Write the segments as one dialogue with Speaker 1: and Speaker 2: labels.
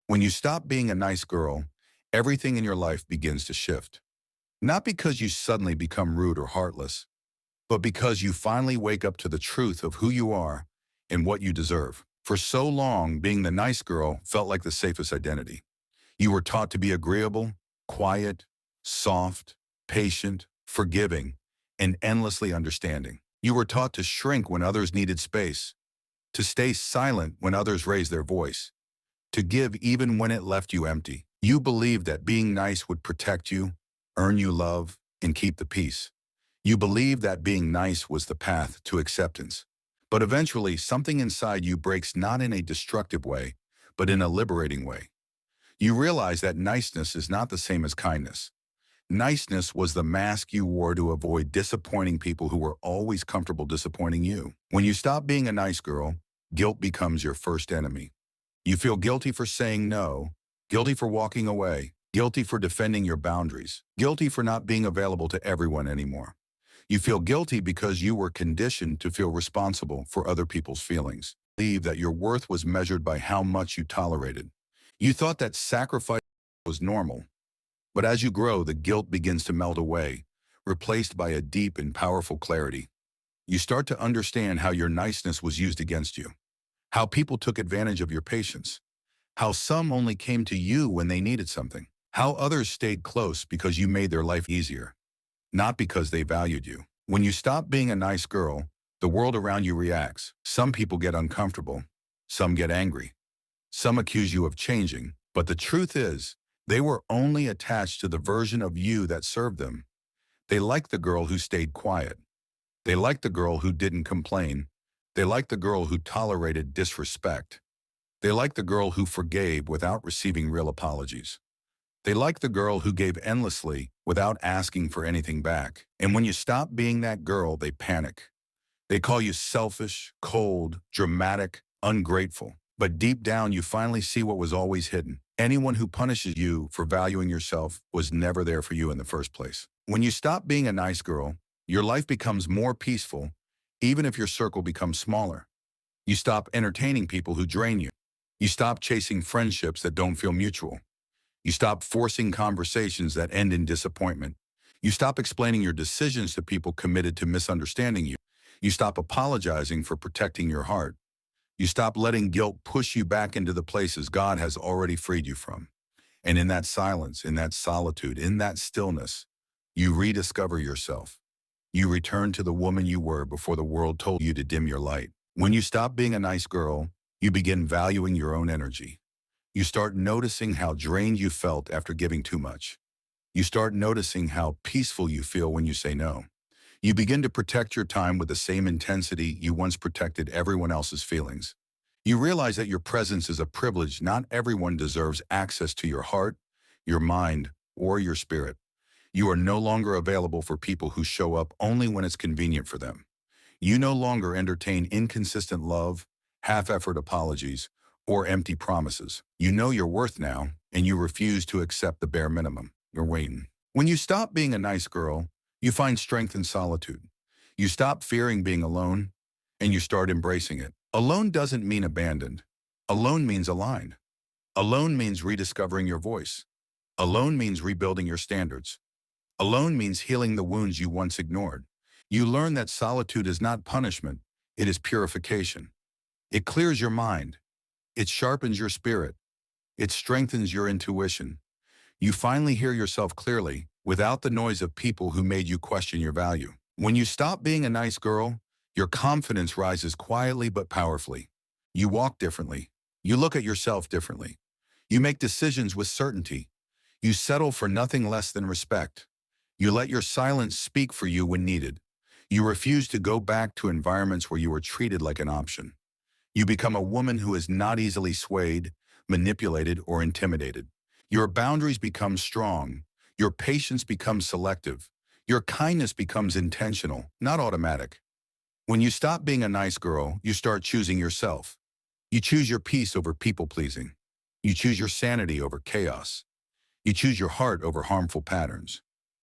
Speaker 1: When you stop being a nice girl, everything in your life begins to shift. Not because you suddenly become rude or heartless, but because you finally wake up to the truth of who you are and what you deserve. For so long, being the nice girl felt like the safest identity. You were taught to be agreeable, quiet, soft, patient, forgiving, and endlessly understanding. You were taught to shrink when others needed space, to stay silent when others raised their voice, to give even when it left you empty. You believed that being nice would protect you, earn you love, and keep the peace. You believed that being nice was the path to acceptance. But eventually, something inside you breaks, not in a destructive way, but in a liberating way. You realize that niceness is not the same as kindness. Niceness was the mask you wore to avoid disappointing people who were always comfortable disappointing you. When you stop being a nice girl, guilt becomes your first enemy. You feel guilty for saying no, guilty for walking away, guilty for defending your boundaries, guilty for not being available to everyone anymore. You feel guilty because you were conditioned to feel responsible for other people's feelings. Believe that your worth was measured by how much you tolerated. You thought that sacrifice was normal. But as you grow, the guilt begins to melt away, replaced by a deep and powerful clarity. You start to understand how your niceness was used against you, how people took advantage of your patience, how some only came to you when they needed something, how others stayed close because you made their life easier, not because they valued you. When you stop being a nice girl, the world around you reacts. Some people get uncomfortable, some get angry, some accuse you of changing, but the truth is, they were only attached to the version of you that served them. They liked the girl who stayed quiet. They liked the girl who didn't complain. They liked the girl who tolerated disrespect. They liked the girl who forgave without receiving real apologies. They liked the girl who gave endlessly without asking for anything back. And when you stop being that girl, they panic. They call you selfish, cold, dramatic, ungrateful. But deep down, you finally see what was always hidden. Anyone who punishes you for valuing yourself was never there for you in the first place. When you stop being a nice girl, your life becomes more peaceful, even if your circle becomes smaller. You stop entertaining people who drain you. You stop chasing friendships that don't feel mutual. You stop forcing conversations that end in disappointment. You stop explaining your decisions to people committed to misunderstanding you. You stop apologizing for protecting your heart. You stop letting guilt push you back into the places God has already freed you from. And in that silence, in that solitude, in that stillness, you rediscover yourself. You return to the woman you were before the world told you to dim your light. When you stop being a nice girl, you begin valuing your own energy. You start noticing how drained you felt after giving too much. You start noticing how peaceful you feel when you say no. You begin to protect your time with the same intensity you once protected everyone else's feelings. You realize that your presence is a privilege. Not everyone deserves access to your heart, your mind, or your spirit. You are no longer available for people who show up only when it's convenient for them. You no longer entertain inconsistent love, half-effort apologies, or empty promises. You know your worth now, and you refuse to accept the bare minimum. You're waiting. When you stop being a nice girl, you find strength in solitude. You stop fearing being alone, and you start embracing it. Alone doesn't mean abandoned. Alone means aligned. Alone means rediscovering your voice. Alone means rebuilding your standards. Alone means healing the wounds you once ignored. You learn that solitude is not punishment, it is purification. It clears your mind. It sharpens your spirit. It strengthens your intuition. You finally hear yourself clearly, without the noise of people who made you question your value. When you stop being a nice girl, your confidence rises quietly but powerfully. You walk differently. You look at yourself differently. You make decisions with certainty. You settle for nothing less than respect. You let your silence speak for you when needed. You refuse to go back to environments where you were treated like an option. You become a woman who is not easily swayed, manipulated, or intimidated. Your boundaries become strong. Your patience becomes selective. Your kindness becomes intentional, not automatic. When you stop being a nice girl, you start choosing yourself. You choose your peace over people-pleasing. You choose your sanity over chaos. You choose your heart over harmful patterns.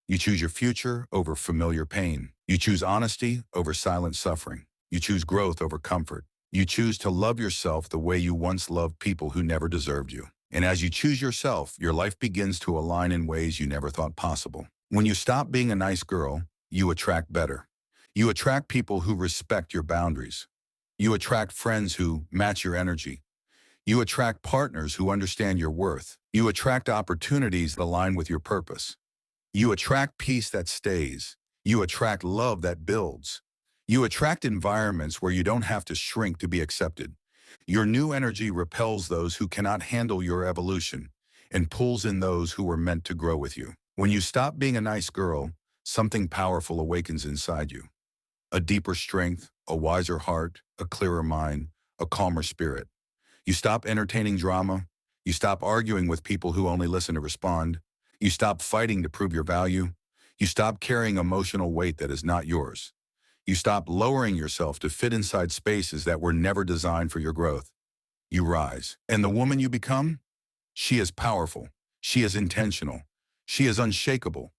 Speaker 1: You choose your future over familiar pain. You choose honesty over silent suffering. You choose growth over comfort. You choose to love yourself the way you once loved people who never deserved you. And as you choose yourself, your life begins to align in ways you never thought possible. When you stop being a nice girl, you attract better. You attract people who respect your boundaries. You attract friends who match your energy. You attract partners who understand your worth. You attract opportunities that align with your purpose. You attract peace that stays. You attract love that builds. You attract environments where you don't have to shrink to be accepted. Your new energy repels those who cannot handle your evolution and pulls in those who were meant to grow with you. When you stop being a nice girl, something powerful awakens inside you. A deeper strength, a wiser heart, a clearer mind, a calmer spirit. You stop entertaining drama. You stop arguing with people who only listen to respond. You stop fighting to prove your value. You stop carrying emotional weight that is not yours. You stop lowering yourself to fit inside spaces that were never designed for your growth. You rise. And the woman you become? She is powerful. She is intentional. She is unshakable.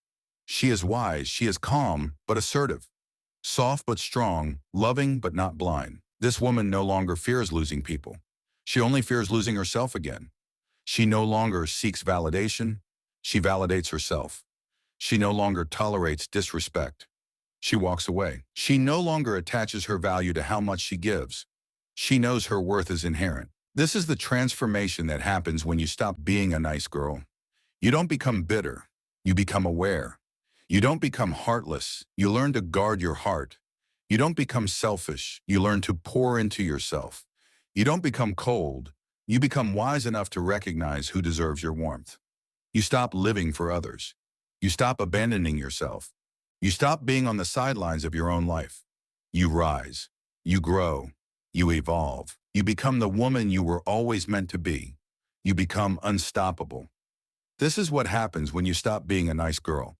Speaker 1: She is wise. She is calm, but assertive. Soft but strong, loving but not blind. This woman no longer fears losing people. She only fears losing herself again. She no longer seeks validation. She validates herself. She no longer tolerates disrespect. She walks away. She no longer attaches her value to how much she gives. She knows her worth is inherent. This is the transformation that happens when you stop being a nice girl. You don't become bitter. You become aware. You don't become heartless. You learn to guard your heart. You don't become selfish. You learn to pour into yourself. You don't become cold. You become wise enough to recognize who deserves your warmth. You stop living for others. You stop abandoning yourself. You stop being on the sidelines of your own life. You rise. You grow. You evolve. You become the woman you were always meant to be. You become unstoppable. This is what happens when you stop being a nice girl.